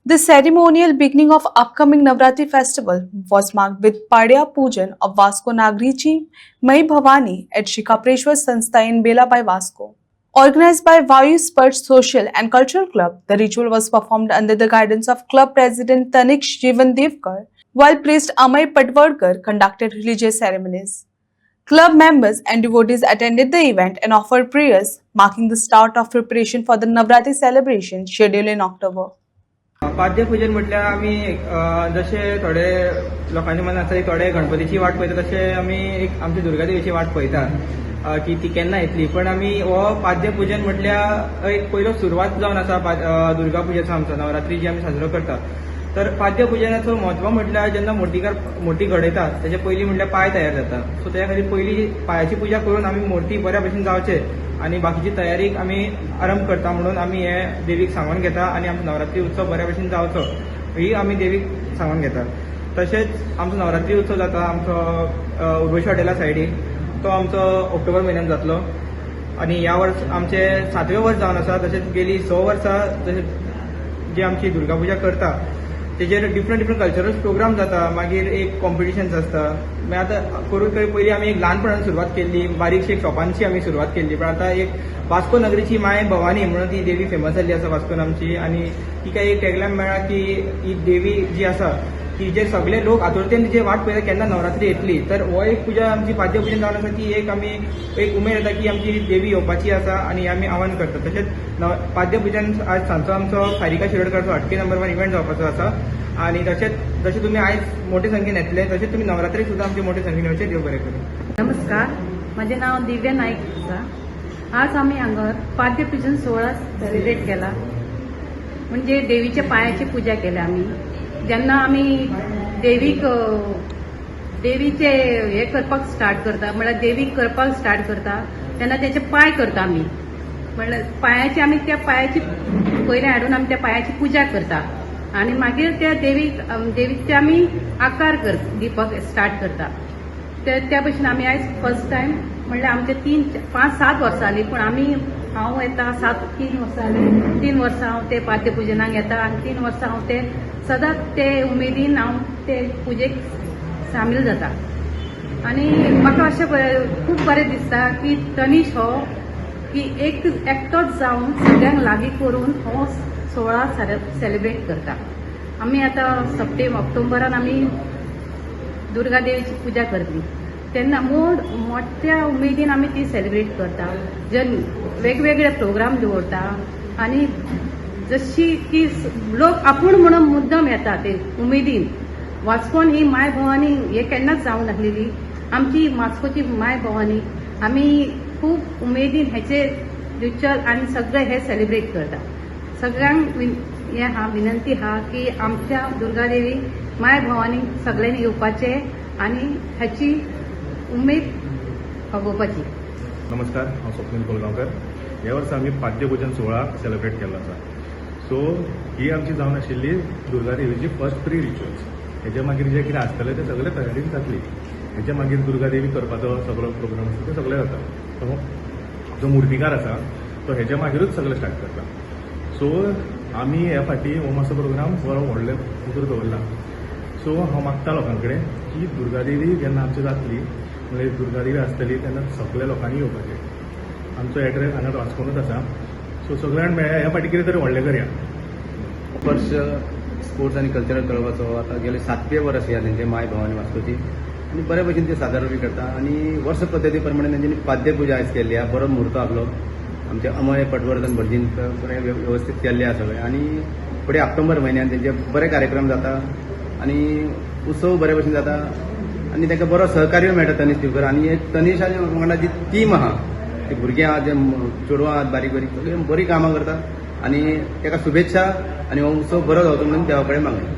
The ceremonial beginning of upcoming Navratri festival was marked with Padya Pujan of Vasco Nagrichi Mai Bhavani at Shri Kapreshwar Sanstha in Bela by Vasco. Organized by Vayu Sparsh Social and Cultural Club, the ritual was performed under the guidance of club president Tanik Jivan Devkar, while priest Amay Patwadkar conducted religious ceremonies. Club members and devotees attended the event and offered prayers, marking the start of preparation for the Navratri celebration scheduled in October. पाद्यपूजन म्हटल्यार आमी जशे थोडे लोकांच्या मनात आसा थोडे गणपतीची वाट पळयता तशे आमी एक आमची दुर्गादेवीची वाट पळयतात की ती केन्ना येतली. पण आमी हो पाद्यपूजन म्हटल्यार एक पयलो सुरवात जावन आसा दुर्गा पुजेचो आमचो नवरात्री जी आमी साजरो करता. तर पाद्यपूजनाचो म्हत्व म्हटल्यार जेन्ना मूर्ती घडयतात तेजे पयलीं म्हटल्यार पांय तयार जाता. सो त्या खातीर पयलीं पांयाची पुजा करून आमी मूर्ती बऱ्या भशेन जावचे आनी बाकीची तयारीक आमी आरंभ करता म्हणून आमी हे देवीक सांगून घेता आनी आमचो नवरात्री उत्सव बऱ्या भशेन जावचो ही आमी देवीक सांगून घेता. तशेंच आमचो नवरात्री उत्सव जाता आमचो उर्वशी हॉटेला सायडीक तो आमचो ऑक्टोबर म्हयन्यात जातलो आनी ह्या वर्स आमचे 7वें वर्स जावन आसा. तशेंच गेली 6 वर्सां जी आमची दुर्गा पुजा करता तेजेर डिफरंट कल्चरल प्रोग्राम जाता. मागीर एक कॉम्पिटिशन्स आसता. मागीर आतां करून पयलीं आमी एक ल्हानपणान सुरवात केल्ली, बारीकशी एक शॉपांची आमी सुरवात केल्ली. पण आतां एक वास्को नगरीची माय भवानी म्हणून ती देवी फेमस जाल्ली आसा वास्कोन आमची आनी तिका एक टॅगलायन मेळ्ळा की ही देवी जी आसा की जे सगळे लोक आतुरतेन जे वाट पळयता केन्ना नवरात्री येतली. तर हो एक पुजा आमची पाद्यपूजन जावन आसा ती एक आमी एक उमेद येता की आमची देवी येवपाची आसा आनी आमी आव्हान करता. तशेंच पाद्यपूजन आज सांजचो आमचो सारिका शिरोडकरचो 8 नंबर 1 इव्हेंट जावपाचो आसा आनी तशेंच जशें तुमी आयज मोठे संख्येन येतले तशेंच तुमी नवरात्रीक सुद्दां आमचे मोठे संख्येन येवचे. देव बरें करूं. नमस्कार, माझे नाव दिव्या नाईक आसा. आज आम्ही हांगा पाद्यपूजन सोहळा सेलिब्रेट केला. म्हणजे देवीच्या पायाची पूजा केल्या आम्ही. जेन्ना आमी देवीचे हे करपाक स्टार्ट करता म्हळ्यार देवीक करपाक स्टार्ट करता तेन्ना तेचे पाय करता आमी. म्हळ्यार पायाची आमी त्या पायाची पयले हाडून आमी त्या पायाची पूजा करता आनी मागीर त्या देवीचे आमी आकार दिवपाक स्टार्ट करता. त्या भशेन आमी आयज फर्स्ट टायम म्हणल्यार आमचे 5-7 वर्सां जाली. पण हांव येता 3 वर्सां जाली. 3 वर्सां हांव ते पाद्यपूजनाक येता आनी 3 वर्सां हांव ते सदांच ते उमेदीन हांव ते पुजेक सामील जाता. आनी म्हाका अशें खूब बरें दिसता की तनीश हो की एकटोच जावन सगळ्यांक लागीं करून हो सोहळा सेलिब्रेट करता. आमी आतां ऑक्टोबरान आमी दुर्गा देवीची पूजा करतली तेन्ना मोठ्या उमेदीन आमी ती सेलिब्रेट करता. जे वेगवेगळे प्रोग्राम दवरता आनी जशी की लोक आपूण म्हणून मुद्दम येता ते उमेदीन. वास्कोन ही माय भवानी हे केन्नाच जावंक नासलेली. आमची वास्कोची माय भवानी आमी खूब उमेदीन हेचे रिच्युअल आनी सगळे हे सेलिब्रेट करता. सगळ्यांक विनंती हा की आमच्या दुर्गादेवी माय भवानी सगळ्यांनी येवपाचे आनी हाची उमेद भागोवपाची. नमस्कार, हांव स्वप्नील कोलगांवकर. ह्या वर्सा आमी पाद्यपूजन सोहळा सेलिब्रेट केल्लो आसा. सो ही आमची जावन आशिल्ली दुर्गा देवीची फर्स्ट प्री रिच्युअल्स. हेजे मागीर जे कितें आसतलें तें सगळें तयारीन जातली. हेजे मागीर दुर्गा देवी करपाचो सगळो प्रोग्राम आसा ते सगळें जाता. तो जो मुर्तीकार आसा तो हेजे मागीरूच सगळें स्टार्ट करता. सो आमी ह्या फाटी हो मातसो प्रोग्राम बरो व्हडले उतर दवरला. सो हांव मागता लोकां कडेन की दुर्गादेवी जेन्ना आमची जातली म्हणजे दुर्गादेवी आसतली तेन्ना सगळ्या लोकांनी येवपाचें. आमचो एड्रेस हांगा वास्कोनूच आसा. सो सगळ्यांक मेळया ह्या फाटी कितें तरी व्हडलें करया. वर्ष स्पोर्ट्स आनी कल्चरल क्लबाचो आतां गेले 7वें वर्स या तेंचे माय भवानी वास्कोची आनी बऱ्या भशेन ते सादारण करता. आनी वर्स पद्दती प्रमाणे तेंच्यांनी पाद्यपूजा आयज केल्ली आहा. बरो मुहूर्त आपलो आमचे अमय पटवर्धन भटजीन बरें वेवस्थीत केल्ले आहा सगळें. आनी फुडें ऑक्टोबर म्हयन्यान तेंचे बरे कार्यक्रम जाता आनी उत्सव बरे भशेन जाता आनी ताका बरो सहकार्य मेळटा तनीश दिवकर. आनी एक तनीश आनी वांगडा जी टीम आहा ती भुरगीं आहा जे चेडवां आहात बारीक सगळीं बरीं कामां करता आनी ताका शुभेच्छा आनी हो उत्सव बरो जावचो म्हणून देवा कडेन मागता.